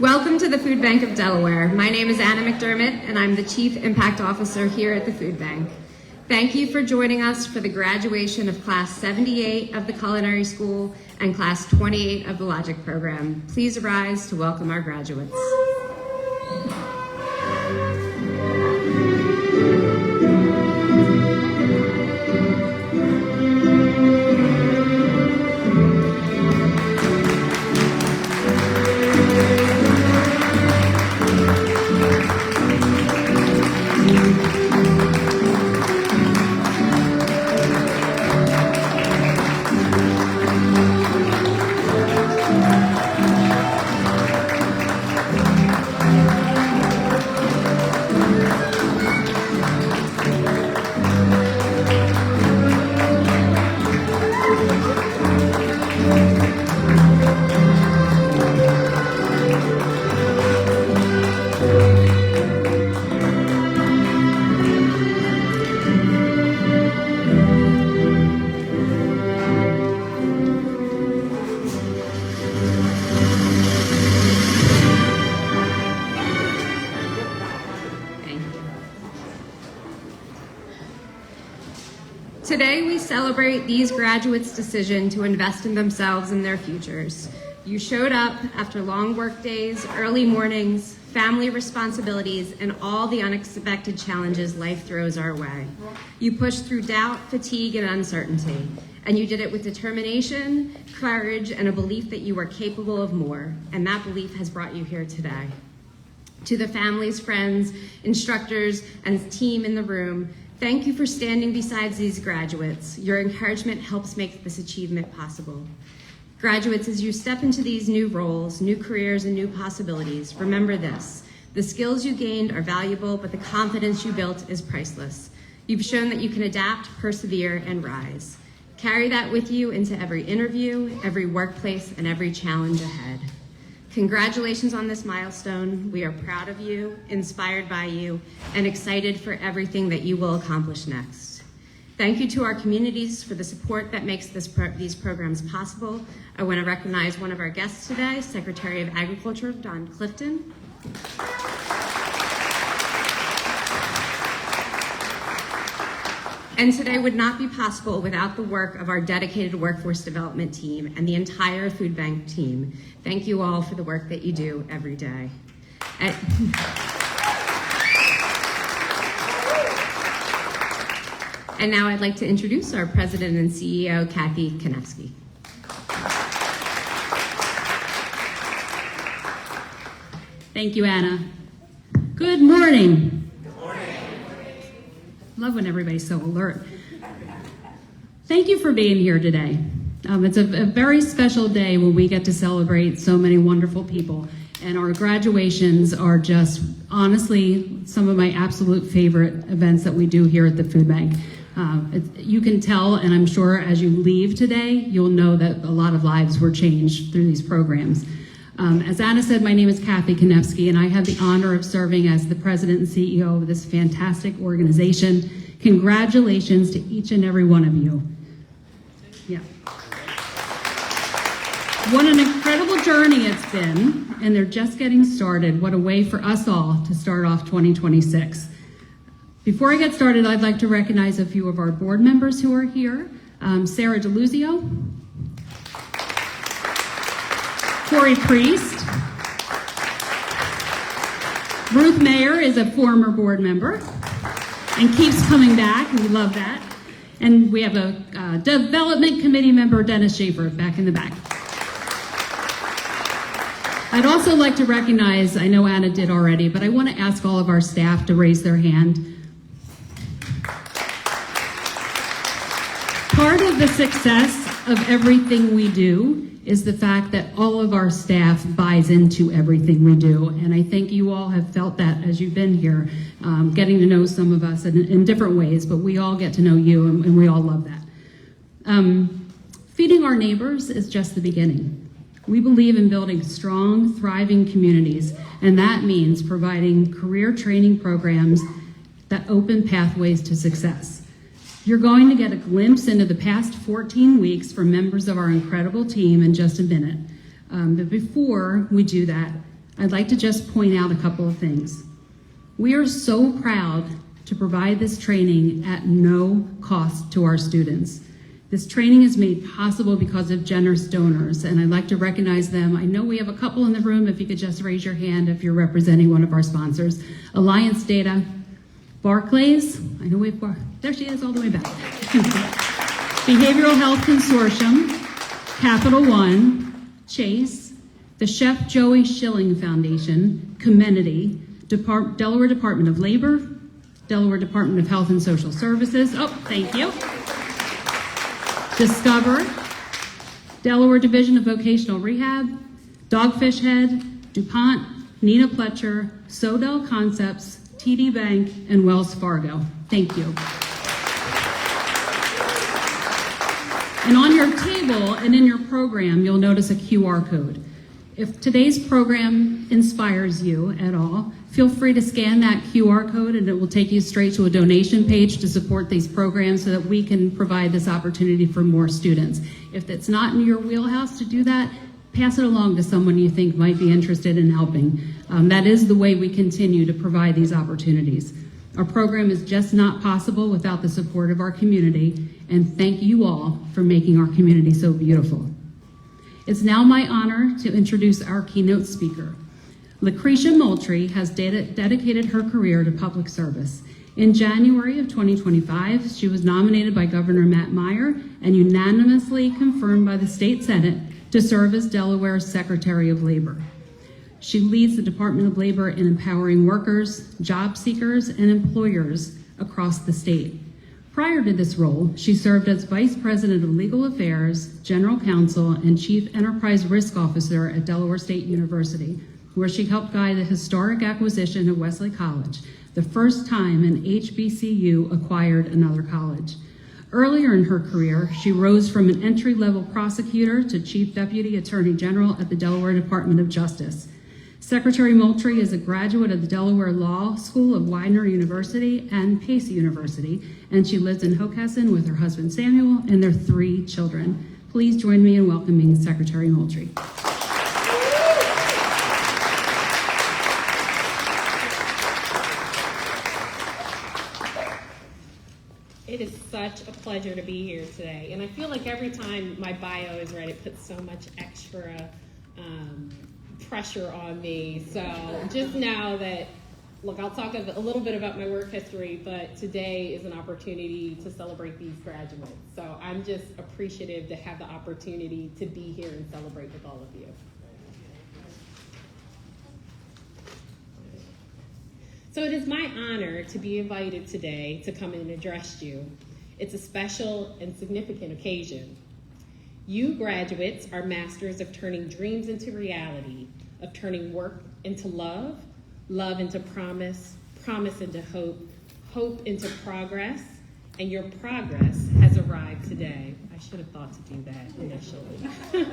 Welcome to the Food Bank of Delaware. My name is Anna McDermott, and I'm the Chief Impact Officer here at the Food Bank. Thank you for joining us for the graduation of Class 78 of the Culinary School and Class 28 of the Logic Program. Please rise to welcome our graduates. Today, we celebrate these graduates' decision to invest in themselves and their futures. You showed up after long work days, early mornings, family responsibilities, and all the unexpected challenges life throws our way. You pushed through doubt, fatigue, and uncertainty, and you did it with determination, courage, and a belief that you were capable of more, and that belief has brought you here today. To the families, friends, instructors, and team in the room, thank you for standing beside these graduates. Your encouragement helps make this achievement possible. Graduates, as you step into these new roles, new careers, and new possibilities, remember this: the skills you gained are valuable, but the confidence you built is priceless. You've shown that you can adapt, persevere, and rise. Carry that with you into every interview, every workplace, and every challenge ahead. Congratulations on this milestone. We are proud of you, inspired by you, and excited for everything that you will accomplish next. Thank you to our communities for the support that makes these programs possible. I want to recognize one of our guests today, Secretary of Agriculture, Don Clifton. And today would not be possible without the work of our dedicated workforce development team and the entire Food Bank team. Thank you all for the work that you do every day. And now I'd like to introduce our President and CEO, Kathy Konevsky. Thank you, Anna. Good morning. Love when everybody's so alert. Thank you for being here today. It's a very special day when we get to celebrate so many wonderful people, and our graduations are just honestly some of my absolute favorite events that we do here at the Food Bank. You can tell, and I'm sure as you leave today, you'll know that a lot of lives were changed through these programs. As Anna said, my name is Kathy Konevsky, and I have the honor of serving as the president and CEO of this fantastic organization. Congratulations to each and every one of you. Yeah. What an incredible journey it's been, and they're just getting started. What a way for us all to start off 2026. Before I get started, I'd like to recognize a few of our board members who are here. Sarah DeLuzio, Corey Priest. Ruth Mayer is a former board member and keeps coming back, and we love that. And we have a development committee member, Dennis Schaefer, back in the back. I'd also like to recognize, I know Anna did already, but I want to ask all of our staff to raise their hand. Part of the success of everything we do is the fact that all of our staff buys into everything we do. And I think you all have felt that as you've been here, getting to know some of us in different ways, but we all get to know you, and we all love that. Feeding our neighbors is just the beginning. We believe in building strong, thriving communities, and that means providing career training programs that open pathways to success. You're going to get a glimpse into the past 14 weeks from members of our incredible team in just a minute. But before we do that, I'd like to just point out a couple of things. We are so proud to provide this training at no cost to our students. This training is made possible because of generous donors, and I'd like to recognize them. I know we have a couple in the room. If you could just raise your hand if you're representing one of our sponsors. Alliance Data, Barclays, I know we've got, there she is all the way back. Behavioral Health Consortium, Capital One, Chase, the Chef Joey Schilling Foundation, Culinary, Delaware Department of Labor, Delaware Department of Health and Social Services, oh, thank you. Discover, Delaware Division of Vocational Rehab, Dogfish Head, DuPont, Nina Pletcher, Sodell Concepts, TD Bank, and Wells Fargo. Thank you. And on your table and in your program, you'll notice a QR code. If today's program inspires you at all, feel free to scan that QR code and it will take you straight to a donation page to support these programs so that we can provide this opportunity for more students. If it's not in your wheelhouse to do that, pass it along to someone you think might be interested in helping. That is the way we continue to provide these opportunities. Our program is just not possible without the support of our community, and thank you all for making our community so beautiful. It's now my honor to introduce our keynote speaker. Lucretia Moultrie has dedicated her career to public service. In January of 2025, she was nominated by Governor Matt Meyer and unanimously confirmed by the State Senate to serve as Delaware's Secretary of Labor. She leads the Department of Labor in empowering workers, job seekers, and employers across the state. Prior to this role, she served as Vice President of Legal Affairs, General Counsel, and Chief Enterprise Risk Officer at Delaware State University, where she helped guide the historic acquisition of Wesley College, the first time an HBCU acquired another college. Earlier in her career, she rose from an entry-level prosecutor to Chief Deputy Attorney General at the Delaware Department of Justice. Secretary Moultrie is a graduate of the Delaware Law School of Widener University and Pace University, and she lives in Hockessin with her husband Samuel and their 3 children. Please join me in welcoming Secretary Moultrie. It is such a pleasure to be here today, and I feel like every time my bio is read, it puts so much extra pressure on me. So just know that, look, I'll talk a little bit about my work history, but today is an opportunity to celebrate these graduates. So I'm just appreciative to have the opportunity to be here and celebrate with all of you. So it is my honor to be invited today to come and address you. It's a special and significant occasion. You graduates are masters of turning dreams into reality, of turning work into love, love into promise, promise into hope, hope into progress, and your progress has arrived today. I should have thought to do that initially.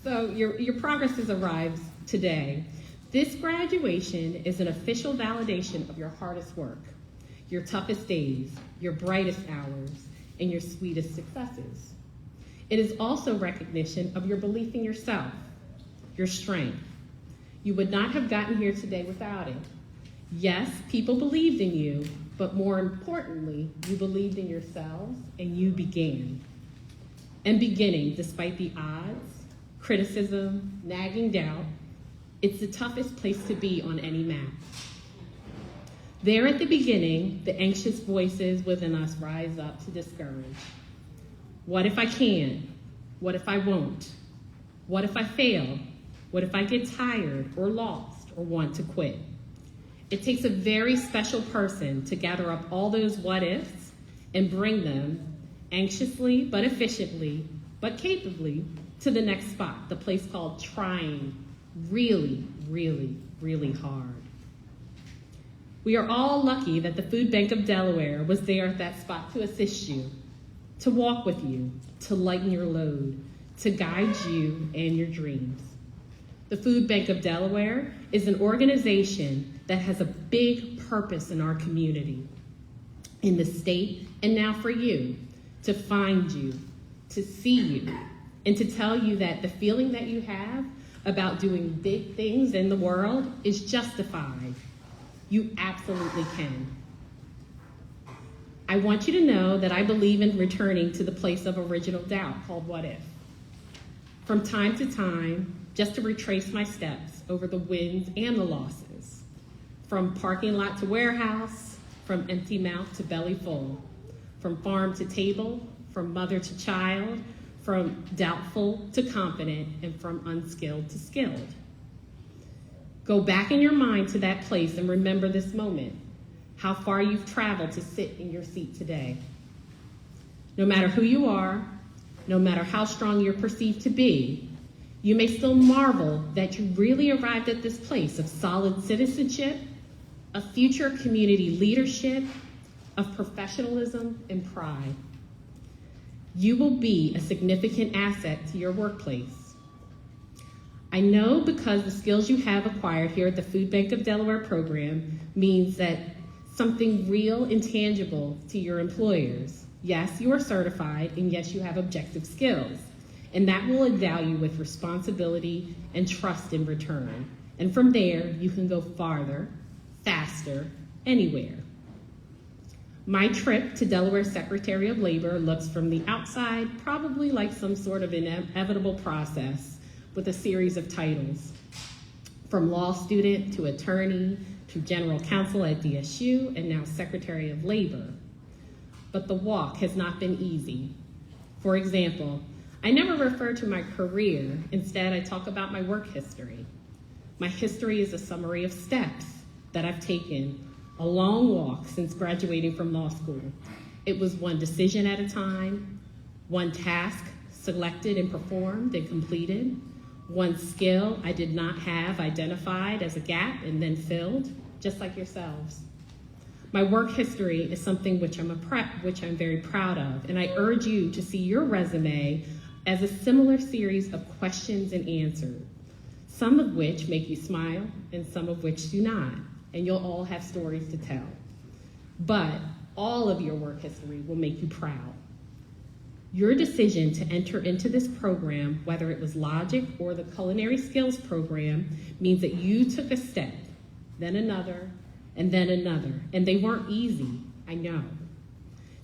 So your progress has arrived today. This graduation is an official validation of your hardest work, your toughest days, your brightest hours, and your sweetest successes. It is also recognition of your belief in yourself, your strength. You would not have gotten here today without it. Yes, people believed in you, but more importantly, you believed in yourselves and you began. And beginning, despite the odds, criticism, nagging doubt, it's the toughest place to be on any map. There at the beginning, the anxious voices within us rise up to discourage. What if I can? What if I won't? What if I fail? What if I get tired or lost or want to quit? It takes a very special person to gather up all those what ifs and bring them anxiously but efficiently but capably to the next spot, the place called trying really, really, really hard. We are all lucky that the Food Bank of Delaware was there at that spot to assist you, to walk with you, to lighten your load, to guide you and your dreams. The Food Bank of Delaware is an organization that has a big purpose in our community, in the state, and now for you, to find you, to see you, and to tell you that the feeling that you have about doing big things in the world is justified. You absolutely can. I want you to know that I believe in returning to the place of original doubt called what if. From time to time, just to retrace my steps over the wins and the losses. From parking lot to warehouse, from empty mouth to belly full, from farm to table, from mother to child, from doubtful to confident, and from unskilled to skilled. Go back in your mind to that place and remember this moment, how far you've traveled to sit in your seat today. No matter who you are, no matter how strong you're perceived to be, you may still marvel that you really arrived at this place of solid citizenship, of future community leadership, of professionalism and pride. You will be a significant asset to your workplace. I know because the skills you have acquired here at the Food Bank of Delaware program means that something real and tangible to your employers. Yes, you are certified, and yes, you have objective skills, and that will endow you with responsibility and trust in return. And from there, you can go farther, faster, anywhere. My trip to Delaware Secretary of Labor looks from the outside probably like some sort of inevitable process with a series of titles, from law student to attorney to general counsel at DSU and now Secretary of Labor. But the walk has not been easy. For example, I never refer to my career. Instead, I talk about my work history. My history is a summary of steps that I've taken, a long walk since graduating from law school. It was one decision at a time, one task selected and performed and completed, one skill I did not have identified as a gap and then filled, just like yourselves. My work history is something which I'm very proud of, and I urge you to see your resume as a similar series of questions and answers, some of which make you smile and some of which do not, and you'll all have stories to tell. But all of your work history will make you proud. Your decision to enter into this program, whether it was Logic or the Culinary Skills program, means that you took a step, then another, and then another. And they weren't easy, I know.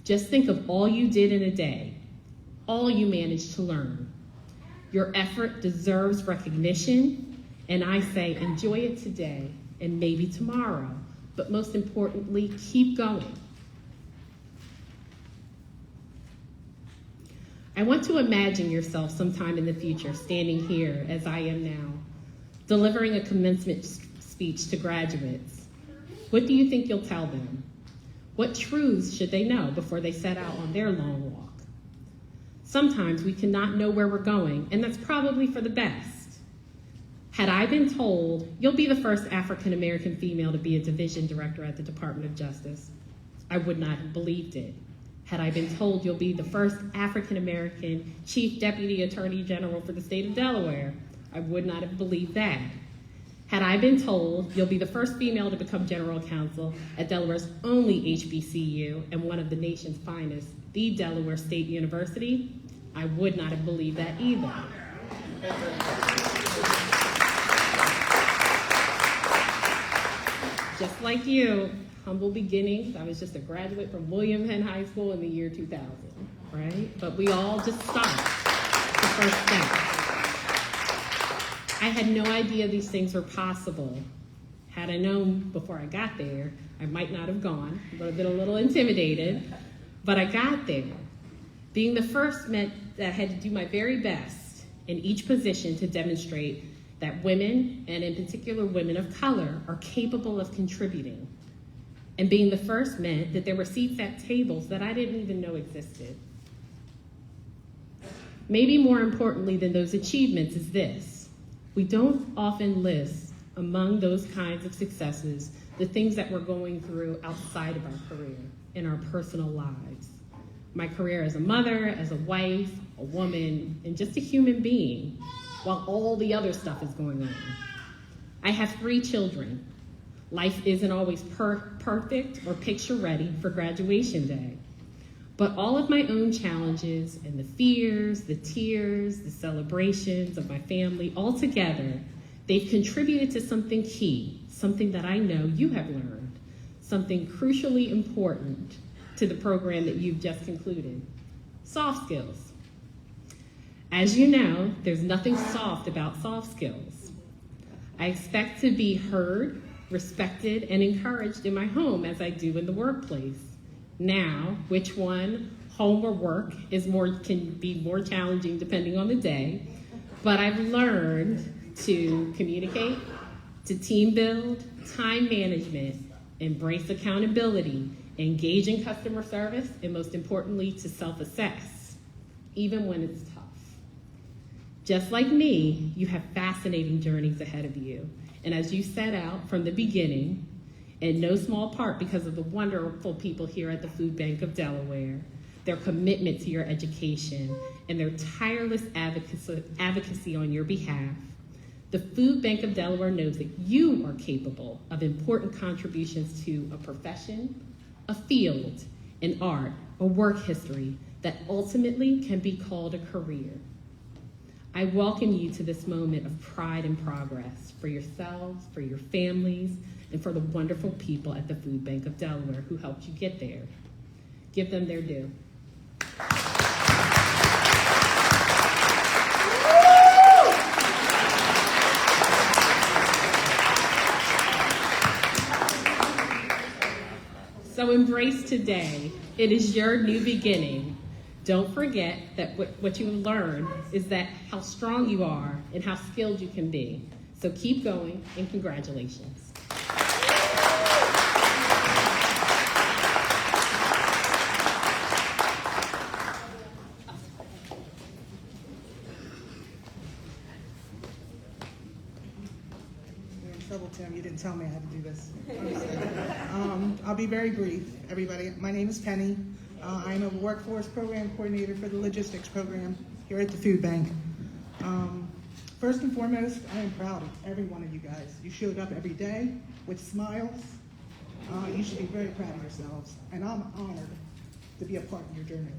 Just think of all you did in a day, all you managed to learn. Your effort deserves recognition, and I say enjoy it today and maybe tomorrow, but most importantly, keep going. I want to imagine yourself sometime in the future standing here as I am now, delivering a commencement speech to graduates. What do you think you'll tell them? What truths should they know before they set out on their long walk? Sometimes we cannot know where we're going, and that's probably for the best. Had I been told, you'll be the first African-American female to be a division director at the Department of Justice, I would not have believed it. Had I been told you'll be the first African-American Chief Deputy Attorney General for the state of Delaware, I would not have believed that. Had I been told you'll be the first female to become general counsel at Delaware's only HBCU and one of the nation's finest, the Delaware State University, I would not have believed that either. Just like you, humble beginnings. I was just a graduate from William Penn High School in the year 2000, right? But we all just start the first step. I had no idea these things were possible. Had I known before I got there, I might not have gone. I would have been a little intimidated, but I got there. Being the first meant that I had to do my very best in each position to demonstrate that women, and in particular women of color, are capable of contributing. And being the first meant that there were seats at tables that I didn't even know existed. Maybe more importantly than those achievements is this. We don't often list among those kinds of successes the things that we're going through outside of our career, in our personal lives. My career as a mother, as a wife, a woman, and just a human being, while all the other stuff is going on. I have 3 children. Life isn't always perfect or picture ready for graduation day. but all of my own challenges and the fears, the tears, the celebrations of my family, all together, they've contributed to something key, something that I know you have learned, something crucially important to the program that you've just concluded: soft skills. As you know, there's nothing soft about soft skills. I expect to be heard, respected, and encouraged in my home as I do in the workplace. Now, which one, home or work, can be more challenging depending on the day, but I've learned to communicate, to team build, time management, embrace accountability, engage in customer service, and most importantly, to self-assess, even when it's tough. Just like me, you have fascinating journeys ahead of you. And as you set out from the beginning, in no small part because of the wonderful people here at the Food Bank of Delaware, their commitment to your education, and their tireless advocacy on your behalf, the Food Bank of Delaware knows that you are capable of important contributions to a profession, a field, an art, a work history that ultimately can be called a career. I welcome you to this moment of pride and progress for yourselves, for your families, and for the wonderful people at the Food Bank of Delaware who helped you get there. Give them their due. So embrace today. It is your new beginning. Don't forget that what you learn is that how strong you are and how skilled you can be. So keep going, and congratulations. You're in trouble, Tim. You didn't tell me I had to do this. I'll be very brief, everybody. My name is Penny. I'm a workforce program coordinator for the logistics program here at the Food Bank. First and foremost, I am proud of every one of you guys. You showed up every day with smiles. You should be very proud of yourselves, and I'm honored to be a part of your journey.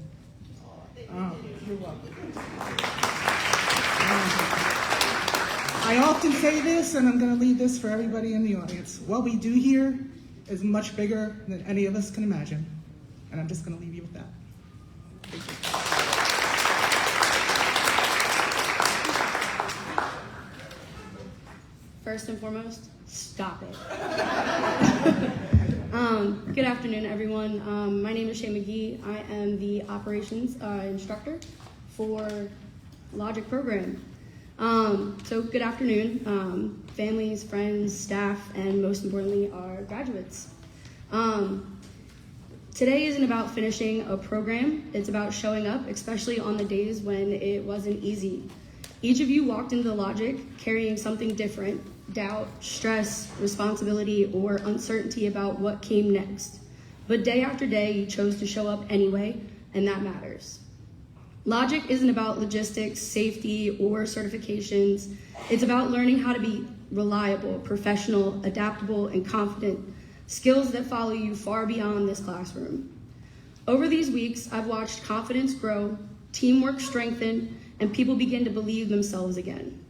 You're welcome. I often say this, and I'm going to leave this for everybody in the audience. What we do here is much bigger than any of us can imagine, and I'm just going to leave you with that. Thank you. First and foremost, stop it. Good afternoon, everyone. My name is Shay McGee. I am the operations instructor for Logic program. So good afternoon, families, friends, staff, and most importantly, our graduates. Today isn't about finishing a program. It's about showing up, especially on the days when it wasn't easy. Each of you walked into Logic carrying something different: doubt, stress, responsibility, or uncertainty about what came next. But day after day, you chose to show up anyway, and that matters. Logic isn't about logistics, safety, or certifications. It's about learning how to be reliable, professional, adaptable, and confident, skills that follow you far beyond this classroom. Over these weeks, I've watched confidence grow, teamwork strengthen, and people begin to believe themselves again.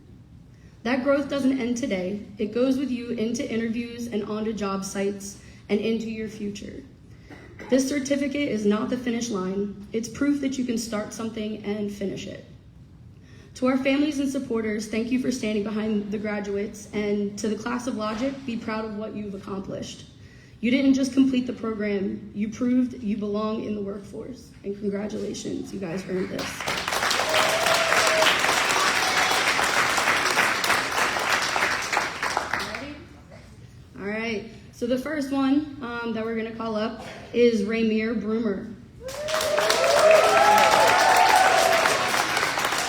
That growth doesn't end today. It goes with you into interviews and onto job sites and into your future. This certificate is not the finish line. It's proof that you can start something and finish it. To our families and supporters, thank you for standing behind the graduates, and to the class of Logic, be proud of what you've accomplished. You didn't just complete the program, you proved you belong in the workforce, and congratulations, you guys earned this. All right, so the first one that we're gonna call up is Rainier Broomer.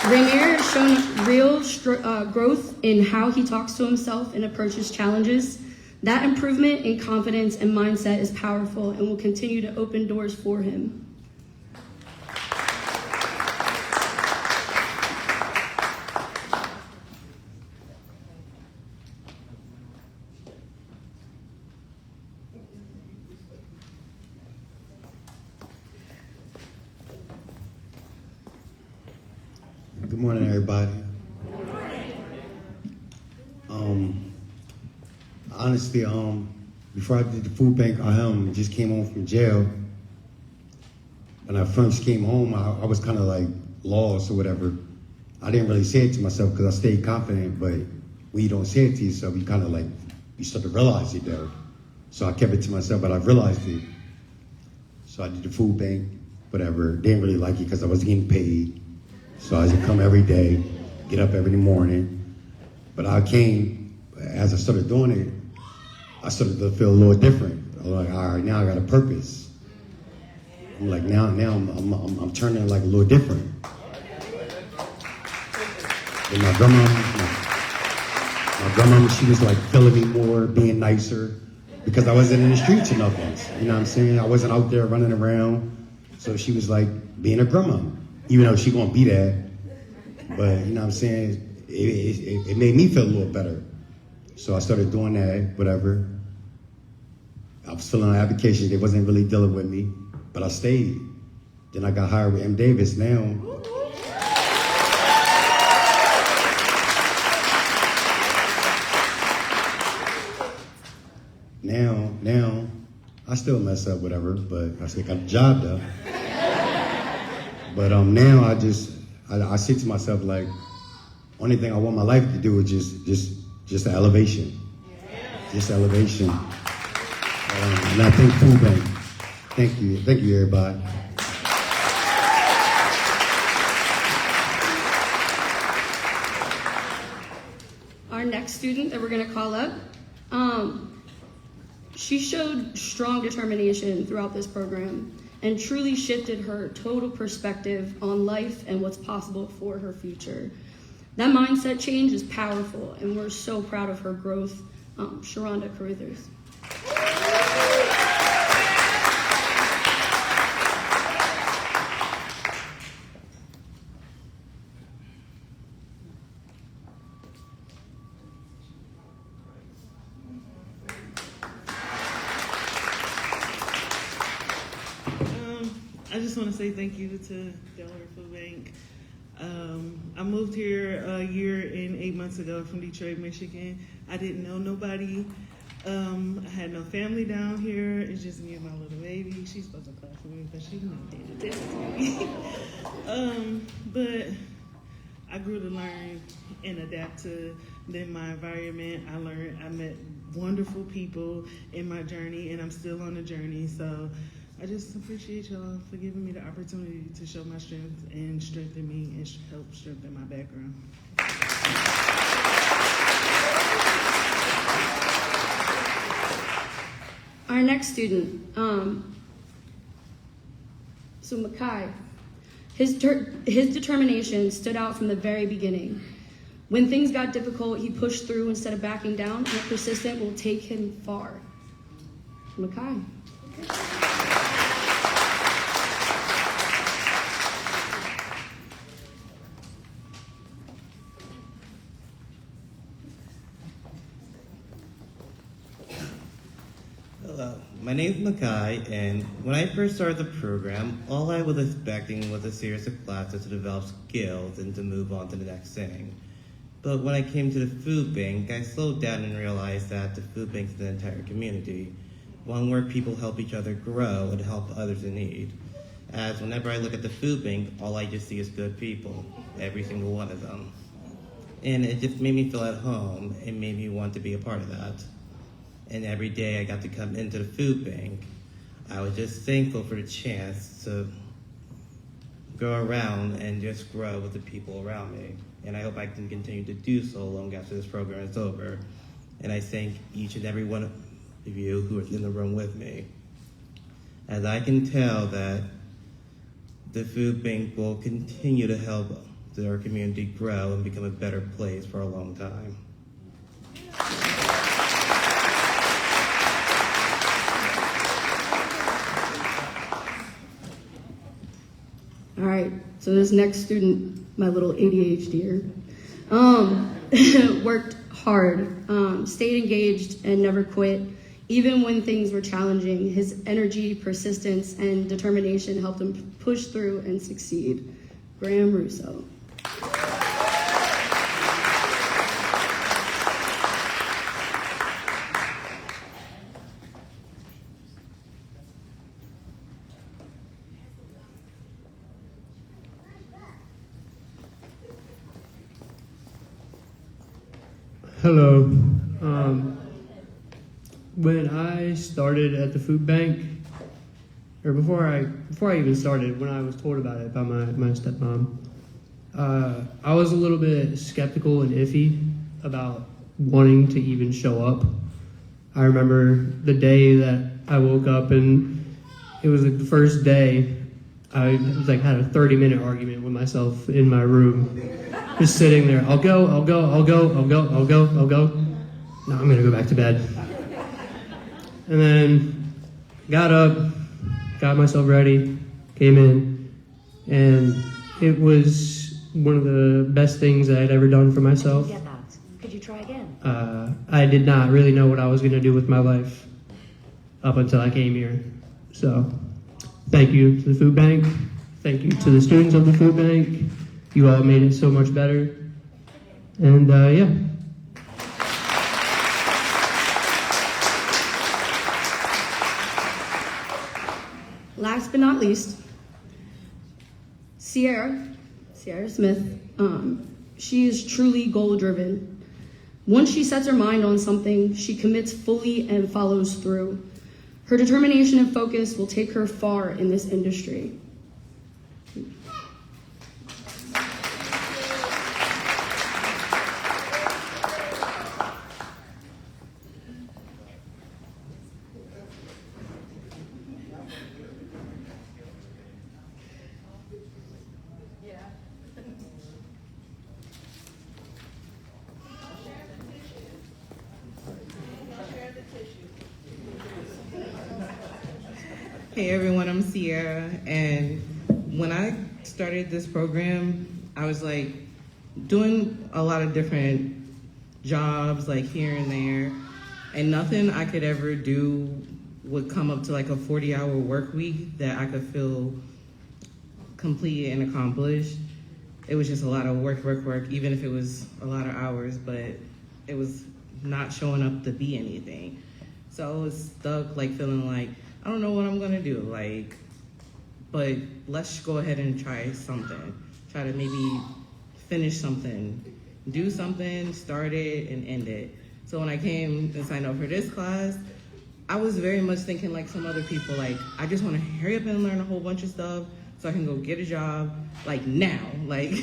Rainier has shown real growth in how he talks to himself and approaches challenges. That improvement in confidence and mindset is powerful and will continue to open doors for him. morning, everybody. Honestly, before I did the food bank, I just came home from jail. When I first came home, I was kind of like lost or whatever. I didn't really say it to myself because I stayed confident, but when you don't say it to yourself, you kind of like, you start to realize it though. So I kept it to myself, but I realized it. So I did the food bank, whatever. Didn't really like it because I wasn't getting paid. So I just come every day, get up every morning. But I came, as I started doing it, I started to feel a little different. I was like, all right, now I got a purpose. I'm like, now I'm turning like a little different. And my grandma, she was like feeling me more, being nicer, because I wasn't in the streets or nothing. You know what I'm saying? I wasn't out there running around. So she was like being a grandma, even though she won't be that. But you know what I'm saying? It made me feel a little better. So I started doing that, whatever. I was filling out applications. They wasn't really dealing with me, but I stayed. Then I got hired with M. Davis now. Now, I still mess up, whatever, but I still got the job though. But now I say to myself, like, only thing I want my life to do is just elevation. Just elevation. And I thank Food Bank. Thank you everybody. Our next student that we're gonna call up, she showed strong determination throughout this program and truly shifted her total perspective on life and what's possible for her future. That mindset change is powerful, and we're so proud of her growth. Sharonda Carruthers. I just want to say thank you to Delaware Food Bank. I moved here a year and 8 months ago from Detroit, Michigan. I didn't know nobody. I had no family down here. It's just me and my little baby. She's supposed to clap for me, but she's not paying attention to me. But I grew to learn and adapt to my environment. I met wonderful people in my journey, and I'm still on the journey. So I just appreciate y'all for giving me the opportunity to show my strength and strengthen me and help strengthen my background. Our next student, so Makai, his determination stood out from the very beginning. When things got difficult, he pushed through instead of backing down, and persistent will take him far. Makai. Hello, my name is Makai, and when I first started the program, all I was expecting was a series of classes to develop skills and to move on to the next thing. But when I came to the food bank, I slowed down and realized that the food bank is an entire community, one where people help each other grow and help others in need. As whenever I look at the food bank, all I just see is good people, every single one of them. And it just made me feel at home and made me want to be a part of that. And every day I got to come into the food bank, I was just thankful for the chance to go around and just grow with the people around me. And I hope I can continue to do so long after this program is over. And I thank each and every one of you who are in the room with me. As I can tell that the food bank will continue to help our community grow and become a better place for a long time. All right, so this next student, my little ADHDer, worked hard, stayed engaged, and never quit. Even when things were challenging, his energy, persistence, and determination helped him push through and succeed. Graham Russo. Hello. When I started at the food bank, or before I even started, when I was told about it by my stepmom, I was a little bit skeptical and iffy about wanting to even show up. I remember the day that I woke up, and it was like the first day. I had a 30-minute argument with myself in my room, just sitting there. I'll go. No, I'm gonna go back to bed. And then got up, got myself ready, came in, and it was one of the best things I had ever done for myself. Get that. Could you try again? I did not really know what I was gonna do with my life up until I came here. So, thank you to the food bank. Thank you to the students of the food bank. You all made it so much better. And yeah. Last but not least, Sierra Smith. She is truly goal-driven. Once she sets her mind on something, she commits fully and follows through. Her determination and focus will take her far in this industry. Hey everyone, I'm Sierra, and when I started this program, I was like doing a lot of different jobs, like here and there, and nothing I could ever do would come up to like a 40-hour work week that I could feel complete and accomplished. It was just a lot of work, even if it was a lot of hours, but it was not showing up to be anything. So I was stuck, like feeling like, I don't know what I'm gonna do, like, but let's go ahead and try something. Try to maybe finish something, do something, start it, and end it. So when I came and signed up for this class, I was very much thinking like some other people, like, I just wanna hurry up and learn a whole bunch of stuff so I can go get a job, like now, like,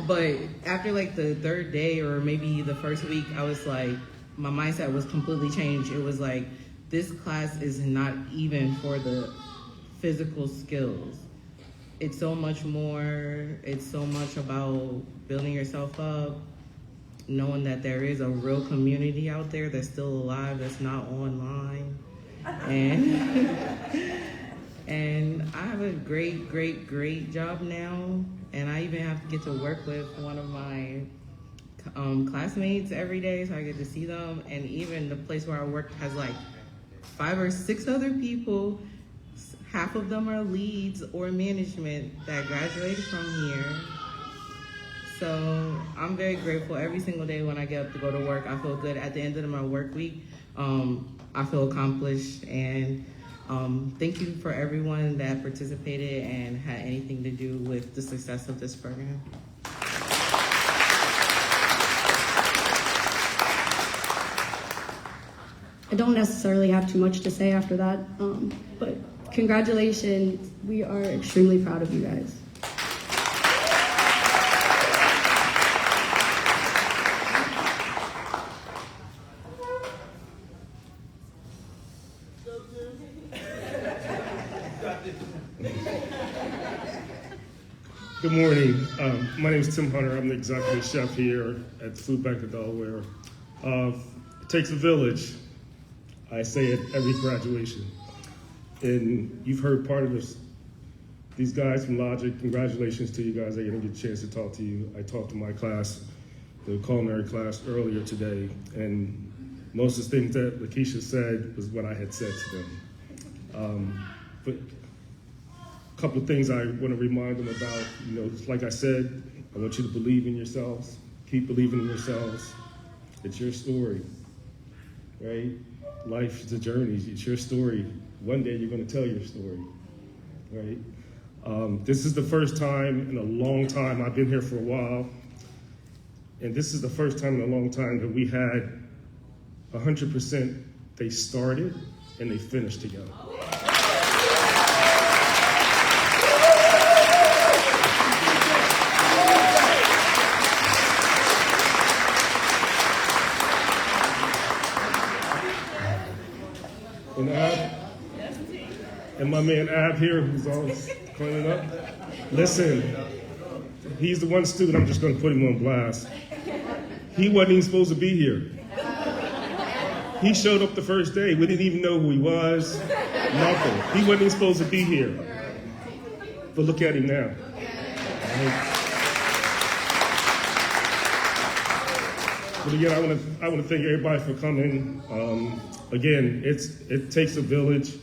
but after like the third day or maybe the first week, I was like, my mindset was completely changed. It was like, this class is not even for the physical skills. It's so much more. It's so much about building yourself up, knowing that there is a real community out there that's still alive, that's not online. And I have a great job now. And I even have to get to work with one of my classmates every day, so I get to see them. And even the place where I work has like 5 or 6 other people. Half of them are leads or management that graduated from here. So I'm very grateful every single day when I get up to go to work. I feel good. At the end of my work week, I feel accomplished. And thank you for everyone that participated and had anything to do with the success of this program. I don't necessarily have too much to say after that, but congratulations. We are extremely proud of you guys. Good morning. My name is Tim Hunter. I'm the executive chef here at the Food Bank of Delaware. It takes a village. I say it every graduation. And you've heard part of this. These guys from Logic, congratulations to you guys. I didn't get a chance to talk to you. I talked to my class, the culinary class, earlier today. And most of the things that Lakeisha said was what I had said to them. But a couple of things I want to remind them about. You know, like I said, I want you to believe in yourselves. Keep believing in yourselves. It's your story, right? Life is a journey. It's your story. One day you're going to tell your story, right? This is the first time in a long time, I've been here for a while, And this is the first time in a long time that we had 100% they started and they finished together. And and my man Ab here, who's always cleaning up. Listen, he's the one student, I'm just gonna put him on blast. He wasn't even supposed to be here. He showed up the first day. We didn't even know who he was, nothing. He wasn't even supposed to be here. But look at him now. But again, I want to thank everybody for coming. Again, it takes a village.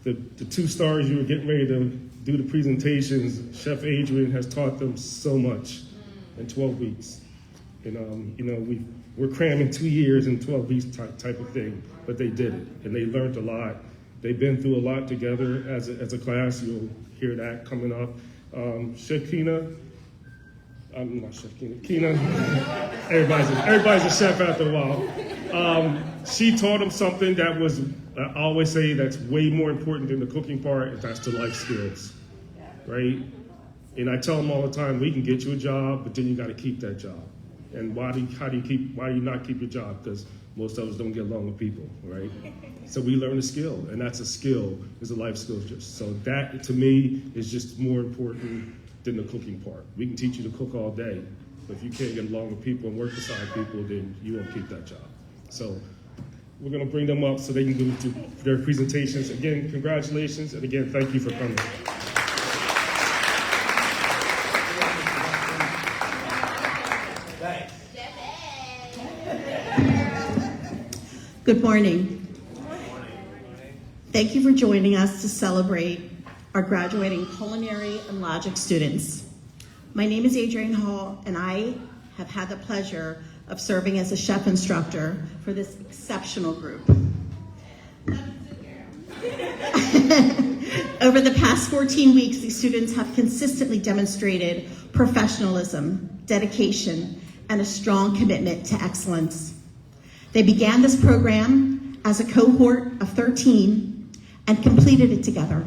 The 2 stars you were getting ready to do the presentations, Chef Adrian has taught them so much in 12 weeks. And we're cramming 2 years in 12 weeks type of thing, but they did it, and they learned a lot. They've been through a lot together as a class. You'll hear that coming up. Chef Kina, I'm not Chef Kina. Everybody's a chef after a while. She taught them something that was, I always say, that's way more important than the cooking part, and that's the life skills, right? And I tell them all the time, we can get you a job, but then you got to keep that job. And why do you not keep your job? Because most of us don't get along with people, right? So we learn a skill, and that's a skill, is a life skill. So that, to me, is just more important than the cooking part. We can teach you to cook all day, but if you can't get along with people and work beside people, then you won't keep that job. So we're gonna bring them up so they can do their presentations. Again, congratulations, and again, thank you for coming. Good morning. Thank you for joining us to celebrate our graduating culinary and logic students. My name is Adrienne Hall, and I have had the pleasure of serving as a chef instructor for this exceptional group. Over the past 14 weeks, these students have consistently demonstrated professionalism, dedication, and a strong commitment to excellence. They began this program as a cohort of 13 and completed it together.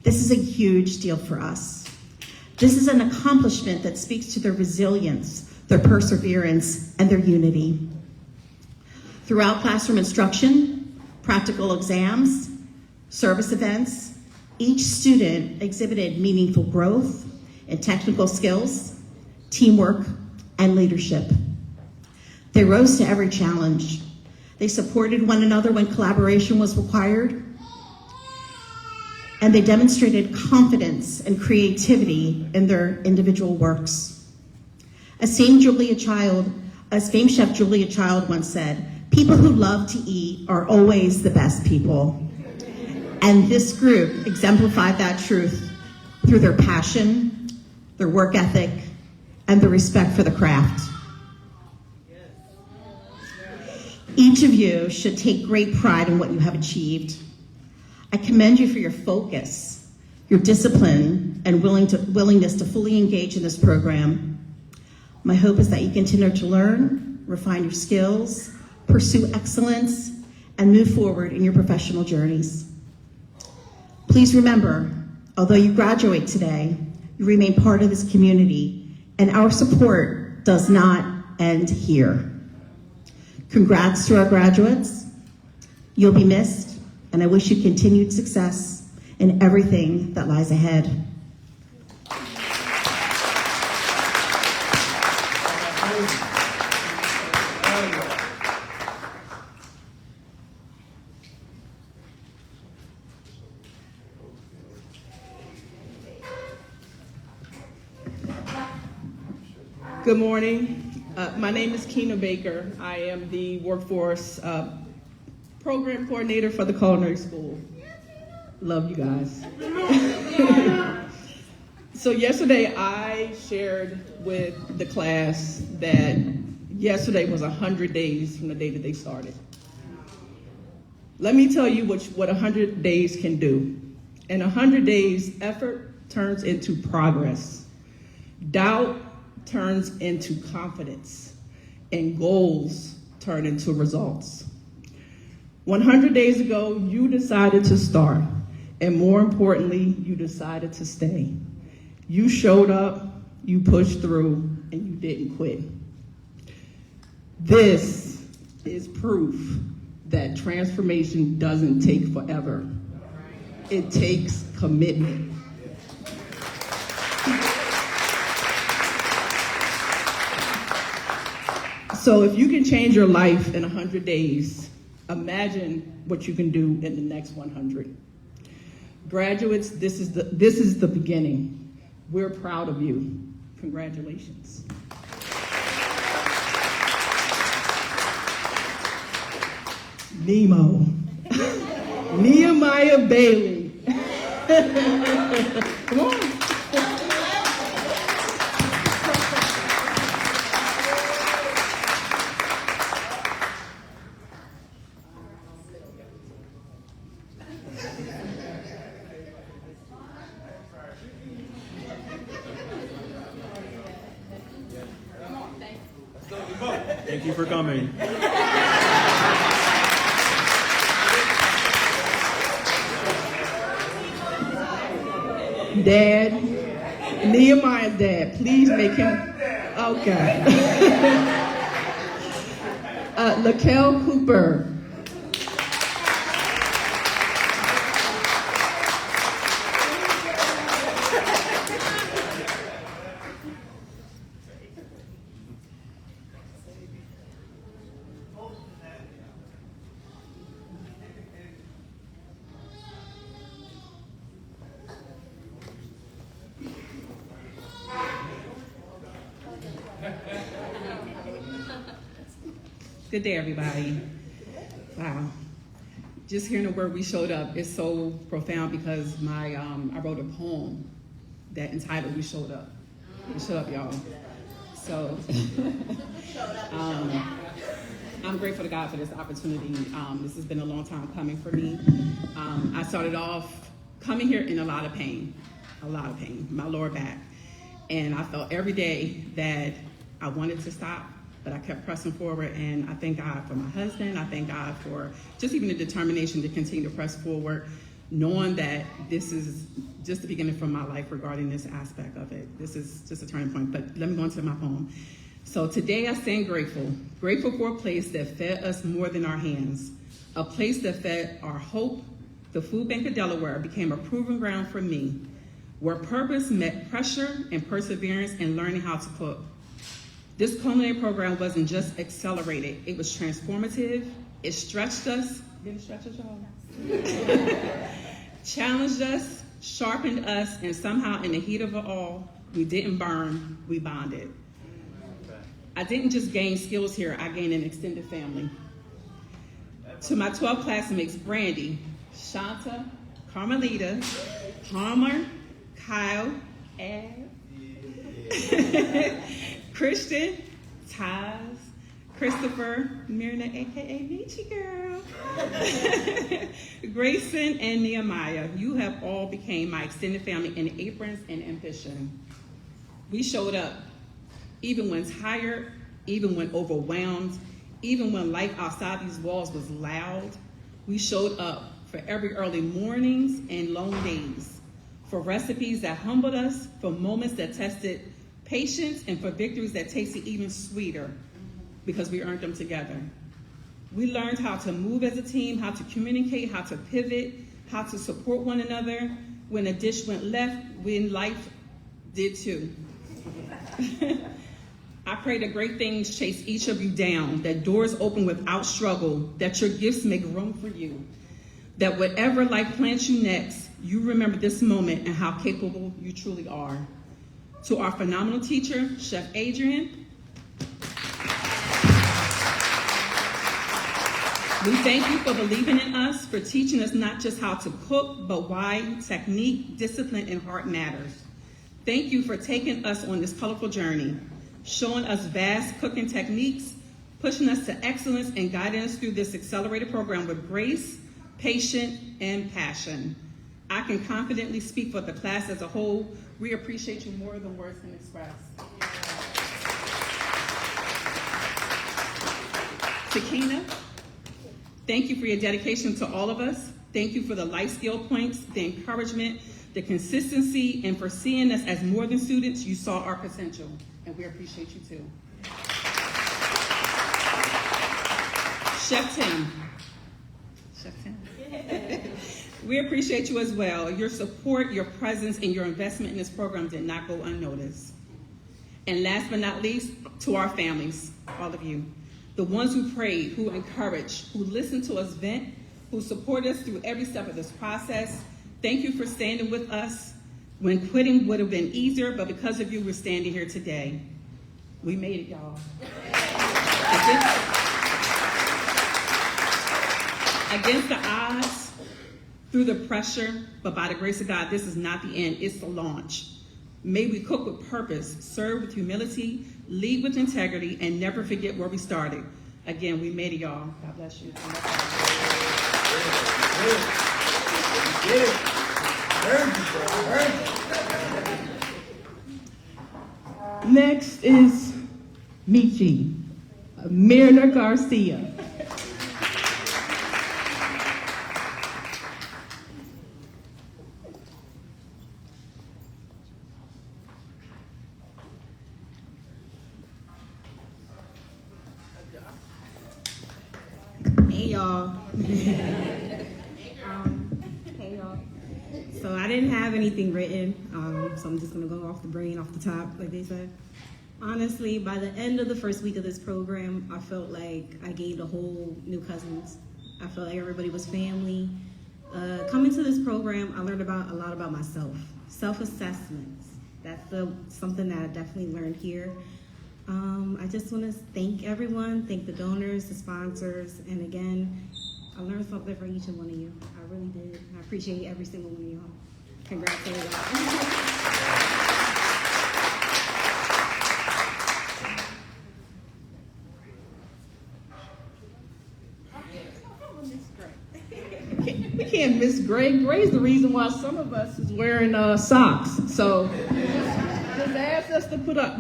This is a huge deal for us. This is an accomplishment that speaks to their resilience, their perseverance, and their unity. Throughout classroom instruction, practical exams, service events, each student exhibited meaningful growth in technical skills, teamwork, and leadership. They rose to every challenge. They supported one another when collaboration was required, and they demonstrated confidence and creativity in their individual works. As famed Chef Julia Child once said, "People who love to eat are always the best people." And this group exemplified that truth through their passion, their work ethic, and the respect for the craft. Each of you should take great pride in what you have achieved. I commend you for your focus, your discipline, and willingness to fully engage in this program. My hope is that you continue to learn, refine your skills, pursue excellence, and move forward in your professional journeys. Please remember, although you graduate today, you remain part of this community, and our support does not end here. Congrats to our graduates. You'll be missed, and I wish you continued success in everything that lies ahead. Good morning. My name is Keena Baker. I am the workforce program coordinator for the Culinary School. Love you guys. So yesterday I shared with the class that yesterday was 100 days from the day that they started. Let me tell you what 100 days can do. In 100 days, effort turns into progress. Doubt turns into confidence, and goals turn into results. 100 days ago, you decided to start, and more importantly, you decided to stay. You showed up, you pushed through, and you didn't quit. This is proof that transformation doesn't take forever. It takes commitment. So if you can change your life in 100 days, imagine what you can do in the next 100. Graduates, this is the beginning. We're proud of you. Congratulations. Nemo. Nehemiah Bailey. Come on. Thank you for coming. Dad, Nehemiah's dad, please make him, okay. Laquel Cooper. Good day, everybody. Wow. Just hearing the word "we showed up" is so profound because I wrote a poem that entitled "We Showed Up." We showed up, y'all. So I'm grateful to God for this opportunity. This has been a long time coming for me. I started off coming here in a lot of pain, my lower back. And I felt every day that I wanted to stop, but I kept pressing forward, and I thank God for my husband. I thank God for just even the determination to continue to press forward, knowing that this is just the beginning for my life regarding this aspect of it. This is just a turning point, but let me go into my poem. So today I stand grateful for a place that fed us more than our hands, a place that fed our hope. The Food Bank of Delaware became a proving ground for me, where purpose met pressure and perseverance and learning how to cook. This culinary program wasn't just accelerated, it was transformative. It stretched us, did it stretch us, y'all? Challenged us, sharpened us, and somehow in the heat of it all, we didn't burn, we bonded. I didn't just gain skills here, I gained an extended family. To my 12 classmates, Brandy, Shanta, Carmelita, Palmer, Kyle, Ed, Christian, Taz, Christopher, Myrna, aka Nietzsche girl, Grayson, and Nehemiah, you have all became my extended family in aprons and ambition. We showed up, even when tired, even when overwhelmed, even when life outside these walls was loud. We showed up for every early mornings and long days, for recipes that humbled us, for moments that tested patience, and for victories that tasted even sweeter because we earned them together. We learned how to move as a team, how to communicate, how to pivot, how to support one another when a dish went left, when life did too. I pray that great things chase each of you down, that doors open without struggle, that your gifts make room for you, that whatever life plants you next, you remember this moment and how capable you truly are. To our phenomenal teacher, Chef Adrian, we thank you for believing in us, for teaching us not just how to cook, but why technique, discipline, and heart matters. Thank you for taking us on this colorful journey, showing us vast cooking techniques, pushing us to excellence, and guiding us through this accelerated program with grace, patience, and passion. I can confidently speak for the class as a whole. We appreciate you more than words can express. Takina, thank you for your dedication to all of us. Thank you for the life skill points, the encouragement, the consistency, and for seeing us as more than students. You saw our potential, and we appreciate you too. Chef Tim. We appreciate you as well. Your support, your presence, and your investment in this program did not go unnoticed. And last but not least, to our families, all of you, the ones who prayed, who encouraged, who listened to us vent, who support us through every step of this process. Thank you for standing with us when quitting would have been easier, but because of you, we're standing here today. We made it, y'all. Against the odds, through the pressure, but by the grace of God, this is not the end, it's the launch. May we cook with purpose, serve with humility, lead with integrity, and never forget where we started. Again, we made it, y'all. God bless you. Next is Michi, Mirna Garcia. Hey y'all. Hey y'all. So I didn't have anything written, so I'm just gonna go off the brain, off the top, like they said. Honestly, by the end of the first week of this program, I felt like I gained a whole new cousins. I felt like everybody was family. Coming to this program, I learned a lot about myself. Self-assessments. That's something that I definitely learned here. I just want to thank everyone, thank the donors, the sponsors, and again, I learned something from each and one of you. I really did. I appreciate every single one of y'all. Congrats to y'all. We can't miss Greg. Greg's the reason why some of us is wearing socks. So just ask us to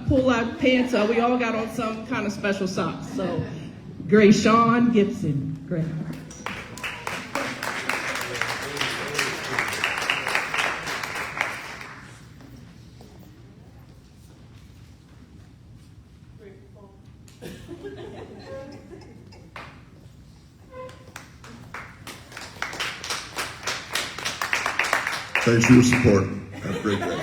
pull our pants up. We all got on some kind of special socks. So Gray Sean Gibson. Great. Thanks for your support. Have a great day.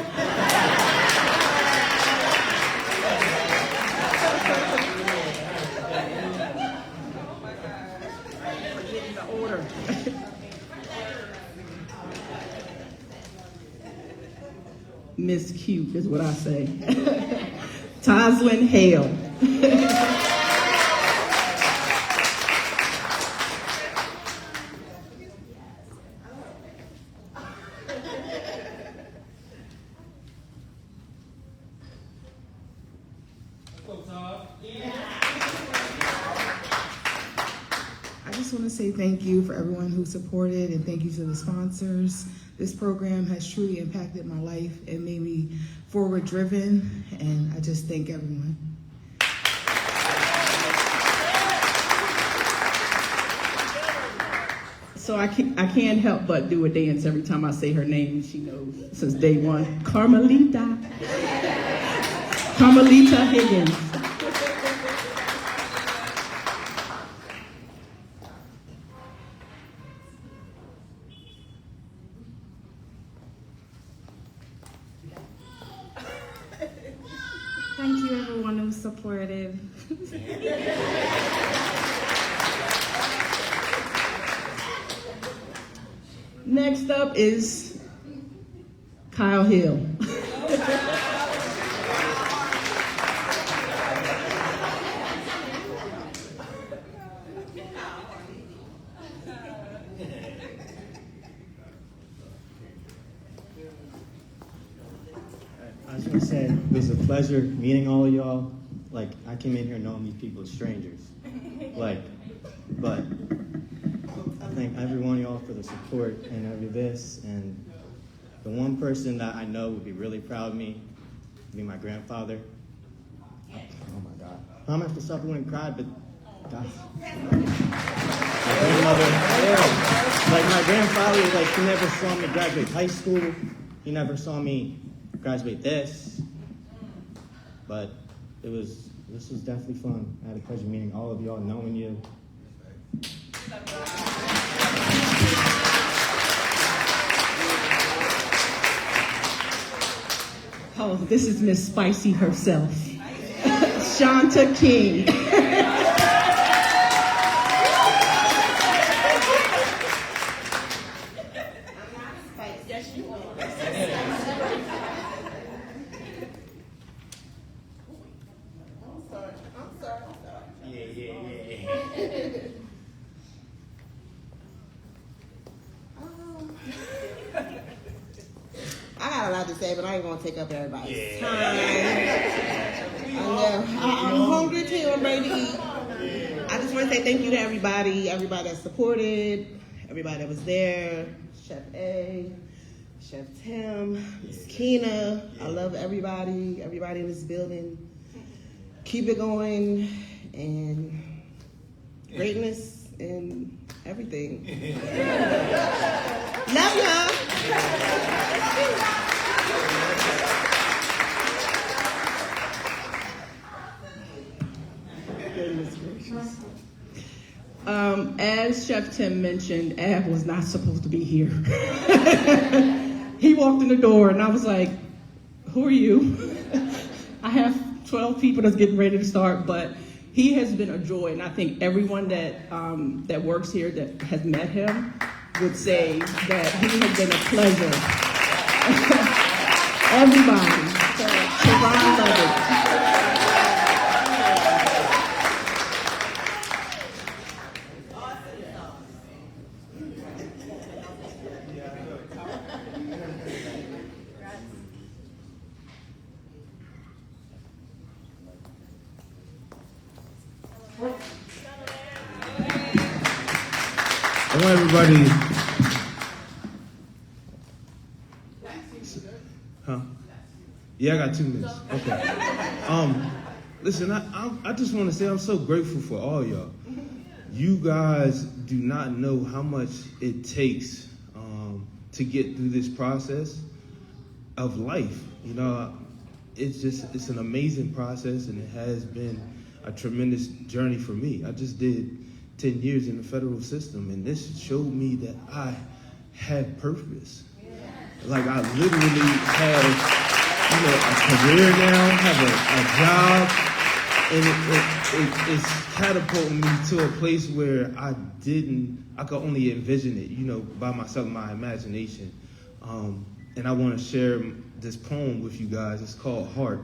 Miss Cute is what I say. Toslin Hale. I just want to say thank you for everyone who supported and thank you to the sponsors. This program has truly impacted my life and made me forward driven, and I just thank everyone. So I can't help but do a dance every time I say her name. She knows since day one. Carmelita Higgins. Thank you everyone who's supportive. Next up is Kyle Hill. I just want to say it was a pleasure meeting all of y'all. Like, I came in here knowing these people as strangers. But I thank every one of y'all for the support and every this. And the one person that I know would be really proud of me would be my grandfather. Oh my God. I'm after supper when he cried, but Like my grandfather, like he never saw me graduate high school. He never saw me graduate this. But this was definitely fun. I had a pleasure meeting all of y'all, knowing you. Oh, this is Miss Spicy herself, Shanta King. Yes, you are. I'm sorry. Yeah. I got a lot to say, but I ain't gonna take up everybody's time. I'm hungry too. I'm ready to eat. I just want to say thank you to everybody that supported, everybody that was there, Chef A, Chef Tim, Miss Keena. I love everybody in this building. Keep it going, and greatness in everything. Love y'all. Goodness gracious. As Chef Tim mentioned, Ab was not supposed to be here. He walked in the door and I was like, who are you? I have 12 people that's getting ready to start, but he has been a joy, and I think everyone that works here that has met him would say that he has been a pleasure. Everybody. Siobhan loved it. I want everybody. Huh? Yeah, I got 2 minutes. Okay. Listen, I just want to say I'm so grateful for all y'all. You guys do not know how much it takes to get through this process of life. You know, it's an amazing process, and it has been a tremendous journey for me. I just did 10 years in the federal system, and this showed me that I had purpose. Like, I literally have, a career now, have a job, and it's catapulting me to a place where I could only envision it, by myself, my imagination. And I want to share this poem with you guys. It's called Heart.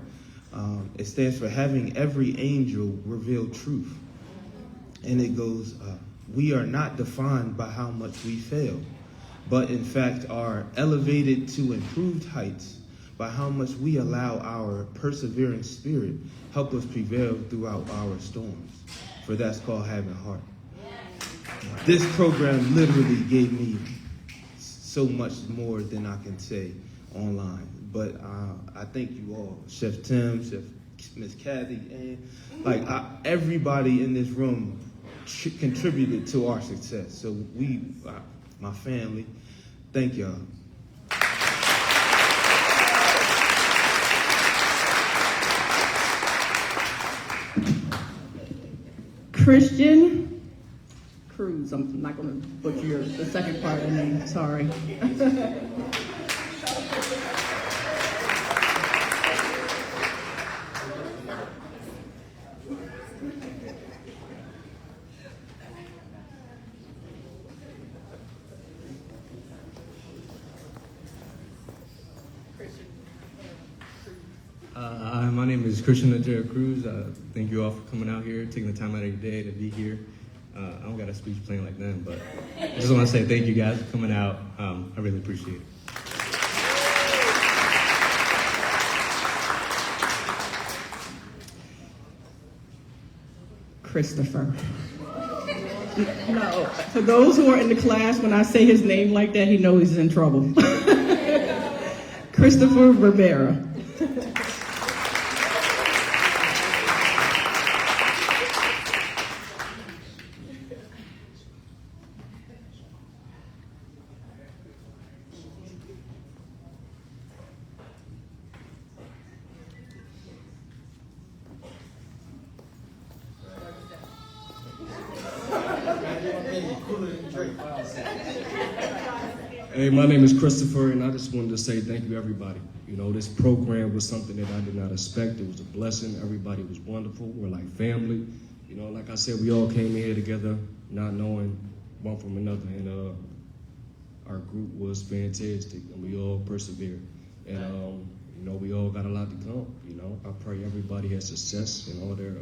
It stands for having every angel reveal truth. And it goes, we are not defined by how much we fail, but in fact are elevated to improved heights by how much we allow our persevering spirit help us prevail throughout our storms. For that's called having heart. This program literally gave me so much more than I can say online. But I thank you all, Chef Tim, Chef Miss Kathy, and everybody in this room contributed to our success. So we, my family, thank y'all. Christian Cruz. I'm not going to butcher the second part of the name. Sorry. My name is Christian Najera Cruz. Thank you all for coming out here, taking the time out of your day to be here. I don't got a speech playing like them, but I just want to say thank you guys for coming out. I really appreciate it. Christopher. No, for those who are in the class, when I say his name like that, he knows he's in trouble. Christopher Rivera. Hey, my name is Christopher, and I just wanted to say thank you, everybody. You know, this program was something that I did not expect. It was a blessing. Everybody was wonderful. We're like family. You know, like I said, we all came here together, not knowing one from another, and our group was fantastic, and we all persevered. And you know, we all got a lot to come. You know, I pray everybody has success in all their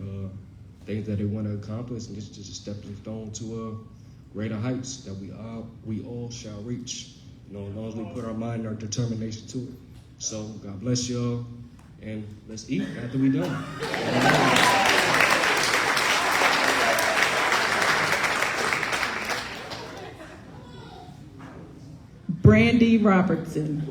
things that they want to accomplish, and this is just a stepping stone to greater heights that we all shall reach. You know, as long as we put our mind and our determination to it. So God bless y'all, and let's eat after we done. Brandy Robertson.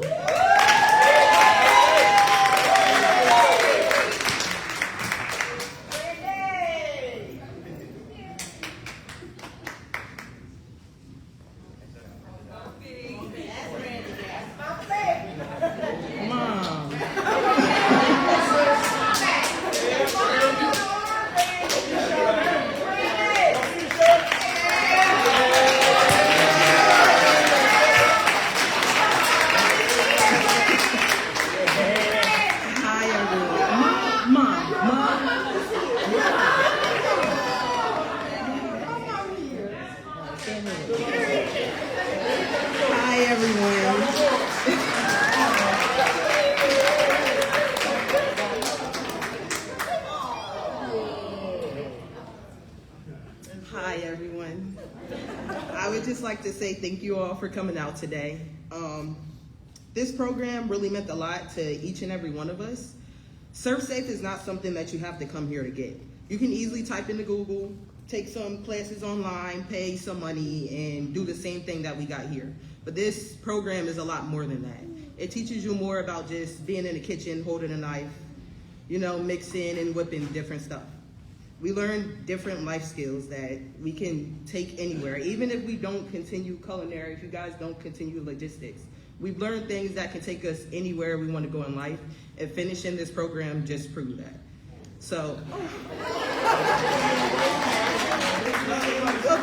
Hi, everyone. I would just like to say thank you all for coming out today. This program really meant a lot to each and every one of us. ServSafe is not something that you have to come here to get. You can easily type into Google, take some classes online, pay some money, and do the same thing that we got here. But this program is a lot more than that. It teaches you more about just being in the kitchen, holding a knife, you know, mixing and whipping different stuff. We learn different life skills that we can take anywhere. Even if we don't continue culinary, if you guys don't continue logistics, we've learned things that can take us anywhere we want to go in life, and finishing this program just proved that. So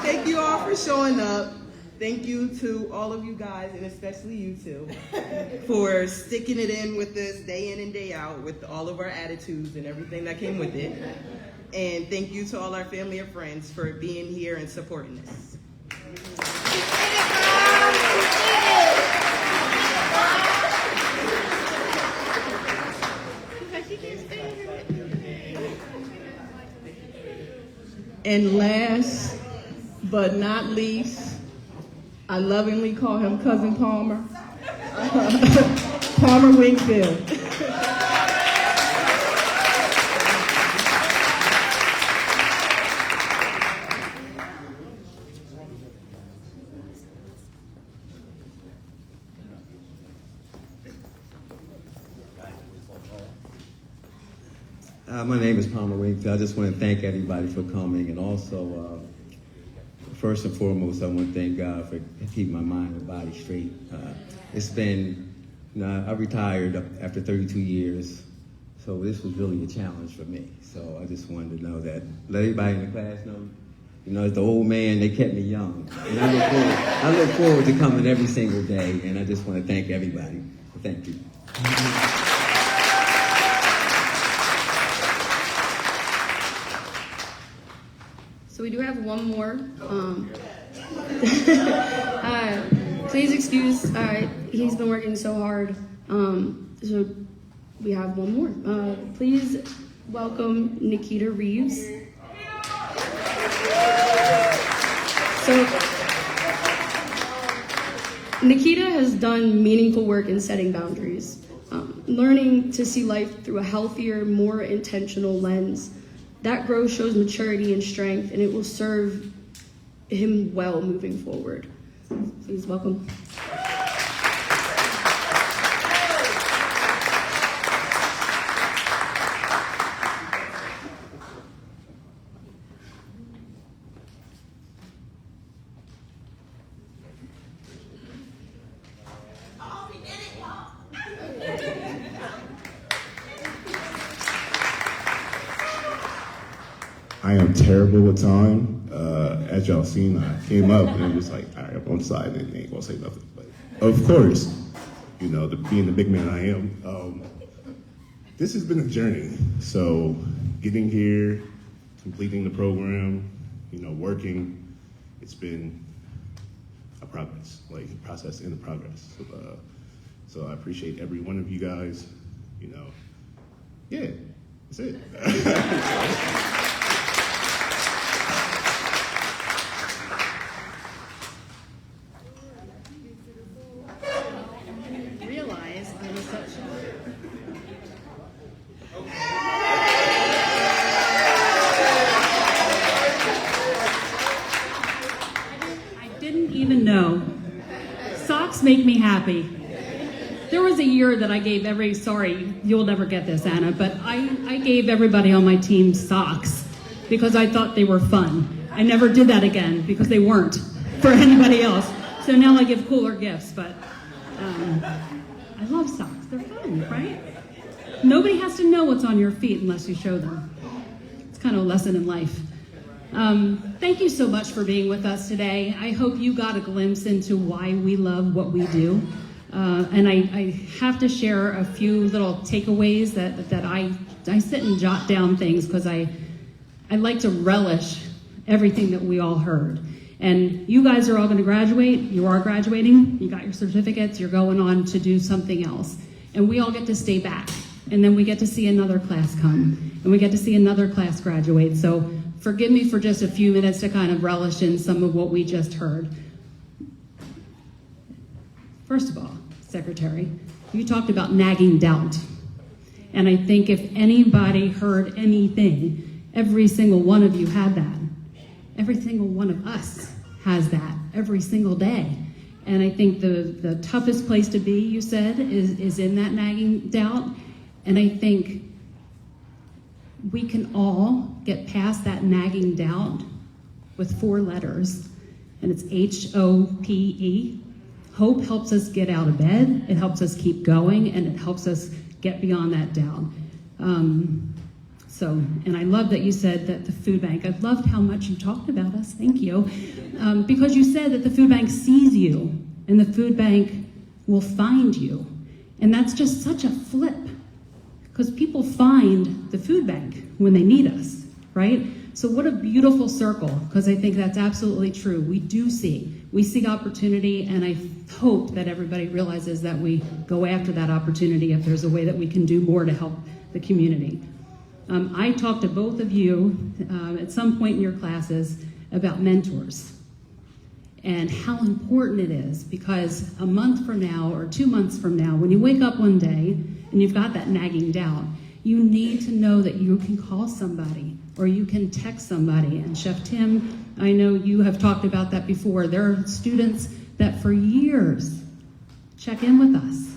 thank you all for showing up. Thank you to all of you guys, and especially you two, for sticking it in with us day in and day out with all of our attitudes and everything that came with it. And thank you to all our family and friends for being here and supporting us. And last but not least, I lovingly call him Cousin Palmer, Palmer Wingfield. My name is Palmer Wingfield. I just want to thank everybody for coming, and also, first and foremost, I want to thank God for keeping my mind and body straight. It's been, you know, I retired after 32 years, so this was really a challenge for me. So I just wanted to know that, let everybody in the class know, you know, as the old man, they kept me young. And I look forward to coming every single day, and I just want to thank everybody. Thank you. So we do have one more. Please excuse, he's been working so hard. So we have one more. Please welcome Nikita Reeves. So Nikita has done meaningful work in setting boundaries, learning to see life through a healthier, more intentional lens. That growth shows maturity and strength, and it will serve him well moving forward. Please welcome. I am terrible with time. as y'all seen, I came up and I'm just like, all right, I'm on the side and they ain't gonna say nothing. But of course, you know, being the big man I am, this has been a journey. So getting here, completing the program, you know, working, it's been a progress, like process in the progress. So I appreciate every one of you guys, you know. Yeah, that's it. Realize I was such I didn't even know. Socks make me happy. There was a year that I gave sorry, you'll never get this, Anna, but I gave everybody on my team socks because I thought they were fun. I never did that again because they weren't for anybody else. So now I give cooler gifts, but I love socks. They're fun, right? Nobody has to know what's on your feet unless you show them. It's kind of a lesson in life. Thank you so much for being with us today. I hope you got a glimpse into why we love what we do. And I have to share a few little takeaways that I sit and jot down things because I like to relish everything that we all heard. And you guys are all going to graduate. You are graduating. You got your certificates. You're going on to do something else. And we all get to stay back. And then we get to see another class come. And we get to see another class graduate. So forgive me for just a few minutes to kind of relish in some of what we just heard. First of all, Secretary, you talked about nagging doubt. And I think if anybody heard anything, every single one of you had that. Every single one of us has that every single day. And I think the toughest place to be, you said, is in that nagging doubt. And I think we can all get past that nagging doubt with 4 letters. And it's HOPE. Hope helps us get out of bed, it helps us keep going, and it helps us get beyond that doubt. And I love that you said that the food bank, I loved how much you talked about us, thank you, because you said that the food bank sees you, and the food bank will find you. And that's just such a flip, because people find the food bank when they need us, right? So what a beautiful circle, because I think that's absolutely true. We see opportunity, and I hope that everybody realizes that we go after that opportunity if there's a way that we can do more to help the community. I talked to both of you at some point in your classes about mentors and how important it is, because a month from now or 2 months from now, when you wake up one day and you've got that nagging doubt, you need to know that you can call somebody or you can text somebody. And Chef Tim, I know you have talked about that before. There are students that for years check in with us.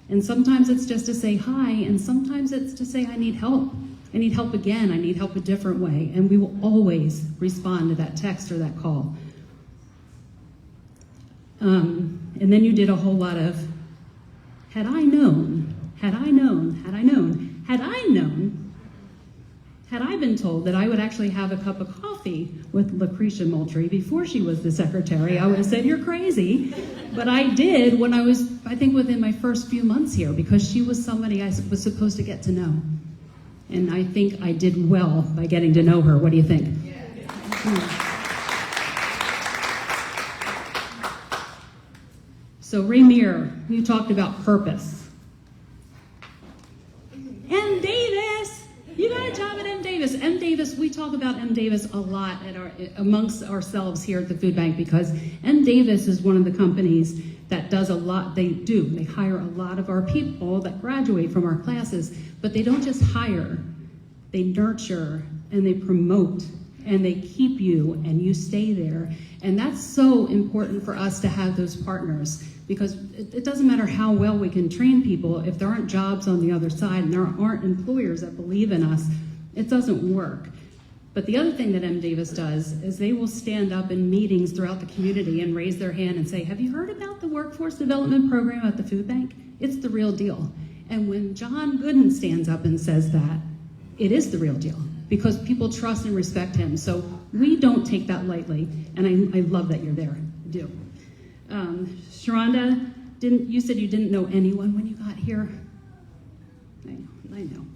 And sometimes it's just to say hi, and sometimes it's to say, I need help. I need help again. I need help a different way. And we will always respond to that text or that call. And then you did a whole lot of, had I known, had I known, had I known, had I known, had I been told that I would actually have a cup of coffee with Lucretia Moultrie before she was the secretary, I would have said, you're crazy. But I did when I was, I think, within my first few months here, because she was somebody I was supposed to get to know. And I think I did well by getting to know her. What do you think? So, Ramir, you talked about purpose. M. Davis! You got a job at M. Davis. M. Davis, we talk about M. Davis a lot amongst ourselves here at the food bank, because M. Davis is one of the companies that does a lot. They hire a lot of our people that graduate from our classes, but they don't just hire. They nurture and they promote and they keep you and you stay there. And that's so important for us to have those partners, because it doesn't matter how well we can train people. If there aren't jobs on the other side and there aren't employers that believe in us, it doesn't work. But the other thing that M. Davis does is they will stand up in meetings throughout the community and raise their hand and say, have you heard about the workforce development program at the food bank? It's the real deal. And when John Gooden stands up and says that, it is the real deal. because people trust and respect him. So we don't take that lightly, and I love that you're there. I do. Sharonda, you said you didn't know anyone when you got here.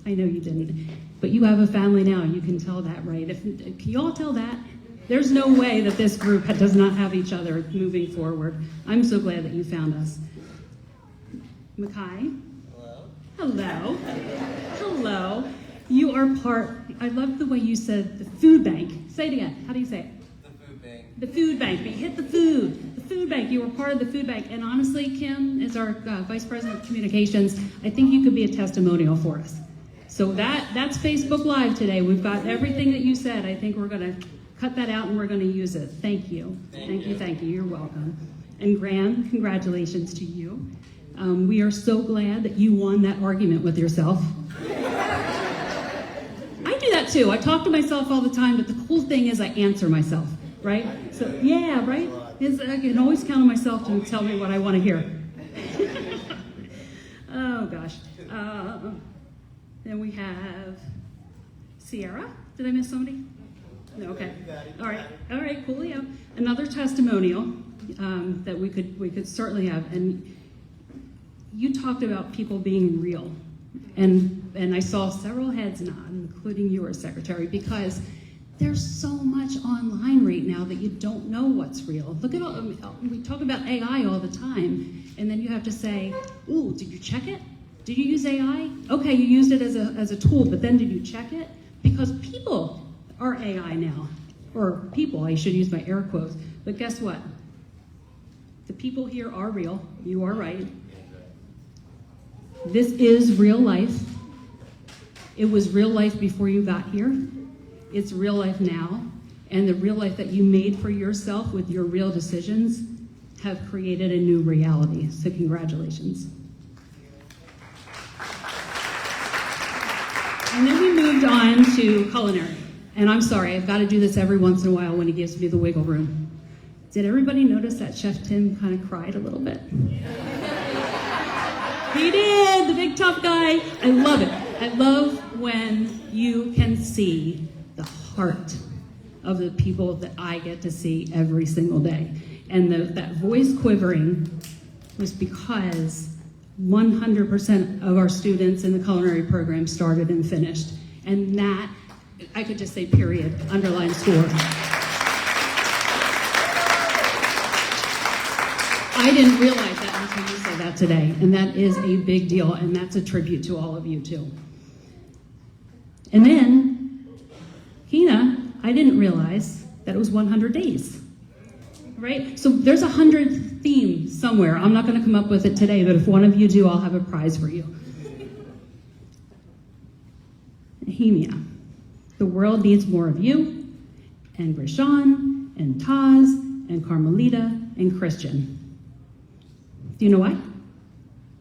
I know you didn't. But you have a family now, you can tell that, right? Can you all tell that? There's no way that this group does not have each other moving forward. I'm so glad that you found us. Makai? Hello. Hello. You are I love the way you said the food bank. Say it again. How do you say it? The food bank. The food bank. We hit the food. The food bank. You were part of the food bank. And honestly, Kim, as our Vice President of Communications, I think you could be a testimonial for us. So that's Facebook Live today. We've got everything that you said. I think we're going to cut that out and we're going to use it. Thank you. Thank you. You're welcome. And Graham, congratulations to you. We are so glad that you won that argument with yourself. I do that too. I talk to myself all the time, but the cool thing is I answer myself, right? So, yeah, right? I can always count on myself to tell me what I want to hear. Oh, gosh. Then we have Sierra. Did I miss somebody? No, okay. All right, coolio. Another testimonial that we could certainly have. And you talked about people being real. And I saw several heads nod, including yours, Secretary, because there's so much online right now that you don't know what's real. Look at we talk about AI all the time, and then you have to say, ooh, did you check it? Did you use AI? Okay, you used it as a tool, but then did you check it? Because people are AI now. Or people, I should use my air quotes. But guess what? The people here are real. You are right. This is real life. It was real life before you got here. It's real life now. And the real life that you made for yourself with your real decisions have created a new reality. So congratulations. And then we moved on to culinary. And I'm sorry, I've got to do this every once in a while when he gives me the wiggle room. Did everybody notice that Chef Tim kind of cried a little bit? He did, the big tough guy. I love it. I love when you can see the heart of the people that I get to see every single day. And that voice quivering was because 100% of our students in the culinary program started and finished. And that, I could just say period, underline score. I didn't realize that until you said that today, and that is a big deal, and that's a tribute to all of you too. And then, Hina, I didn't realize that it was 100 days, right? So there's 100 themes somewhere. I'm not gonna come up with it today, but if one of you do, I'll have a prize for you. Nehemia, the world needs more of you, and Grishan, and Taz, and Carmelita, and Christian. Do you know why?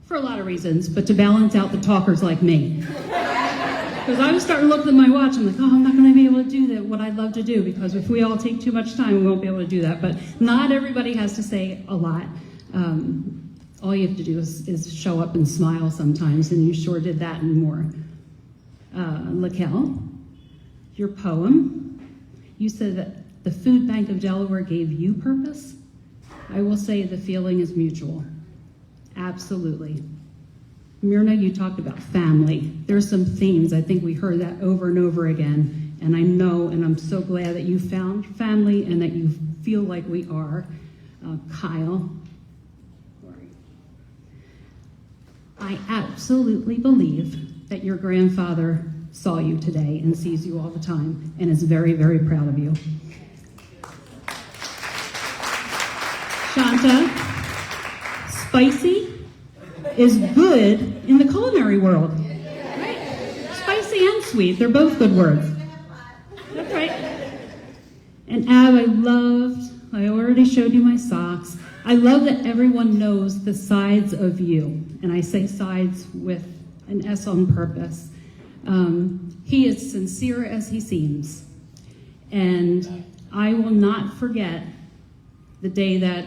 For a lot of reasons, but to balance out the talkers like me. Because I was starting to look at my watch, I'm like, oh, I'm not going to be able to do that, what I'd love to do, because if we all take too much time, we won't be able to do that. But not everybody has to say a lot. All you have to do is show up and smile sometimes, and you sure did that and more. Laquel, your poem, you said that the Food Bank of Delaware gave you purpose. I will say the feeling is mutual. Absolutely. Myrna, you talked about family. There's some themes. I think we heard that over and over again. And I know, and I'm so glad that you found family and that you feel like we are. Kyle. I absolutely believe that your grandfather saw you today and sees you all the time and is very, very proud of you. Shanta, spicy is good in the culinary world. Right? Spicy and sweet, they're both good words. That's right. And Ab, I already showed you my socks. I love that everyone knows the sides of you. And I say sides with an S on purpose. He is sincere as he seems. And I will not forget the day that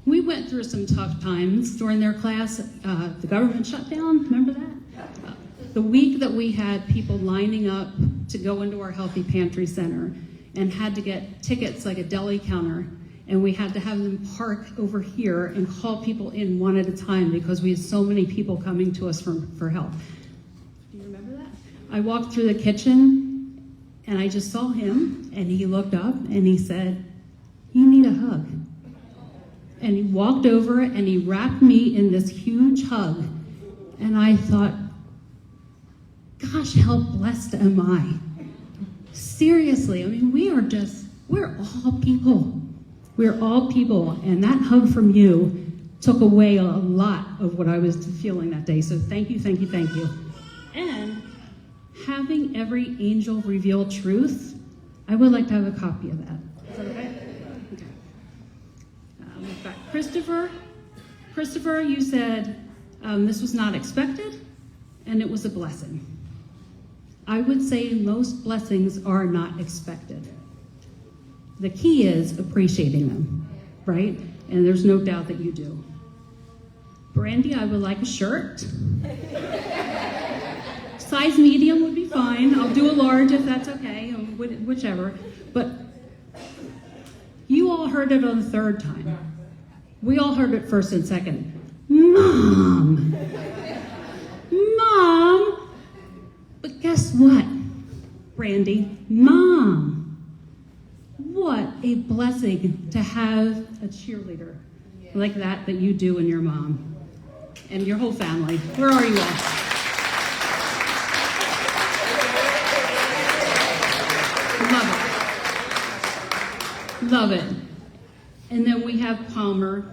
we went through some tough times during their class. The government shut down, remember that? the week that we had people lining up to go into our Healthy Pantry Center and had to get tickets like a deli counter, and we had to have them park over here and call people in one at a time because we had so many people coming to us for help. Do you remember that? I walked through the kitchen and I just saw him, and he looked up and he said, "You need a hug." And he walked over and he wrapped me in this huge hug. And I thought, gosh, how blessed am I? Seriously, I mean, we're all people. We're all people. And that hug from you took away a lot of what I was feeling that day. So thank you, thank you, thank you. And having every angel reveal truth, I would like to have a copy of that. Is that okay? Okay. We've got Christopher. Christopher, you said this was not expected, and it was a blessing. I would say most blessings are not expected. The key is appreciating them, right? And there's no doubt that you do. Brandy, I would like a shirt. Size medium would be fine. I'll do a large if that's okay, whichever. But you all heard it on the third time. We all heard it first and second. Mom! Mom! But guess what, Brandy? Mom! What a blessing to have a cheerleader like that you do in your mom and your whole family. Where are you all? Love it. Love it. And then we have Palmer,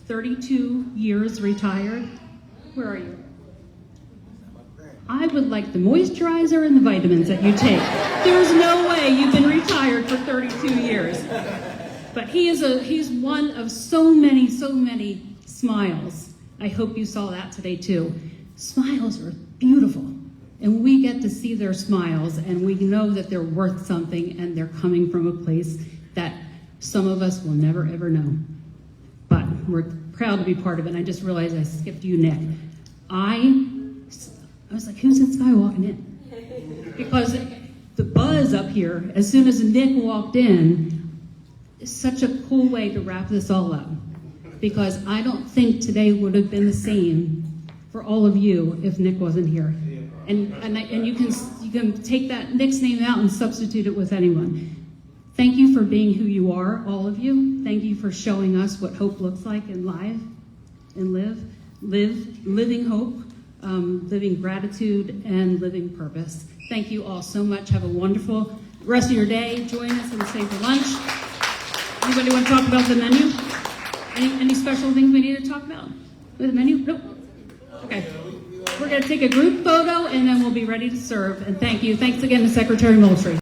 32 years retired. Where are you? I would like the moisturizer and the vitamins that you take. There's no way you've been retired for 32 years. But he's one of so many smiles. I hope you saw that today too. Smiles are beautiful. And we get to see their smiles, and we know that they're worth something, and they're coming from a place that some of us will never ever know. But we're proud to be part of it. And I just realized I skipped you, Nick. I was like, who's this guy walking in? Because the buzz up here, as soon as Nick walked in, is such a cool way to wrap this all up. Because I don't think today would have been the same for all of you if Nick wasn't here. And you can take that Nick's name out and substitute it with anyone. Thank you for being who you are, all of you. Thank you for showing us what hope looks like in life and living hope. Living gratitude and living purpose. Thank you all so much. Have a wonderful rest of your day. Join us and stay for lunch. Anybody want to talk about the menu? Any special things we need to talk about with the menu? Nope. Okay. We're going to take a group photo and then we'll be ready to serve. And thank you. Thanks again to Secretary Moultrie.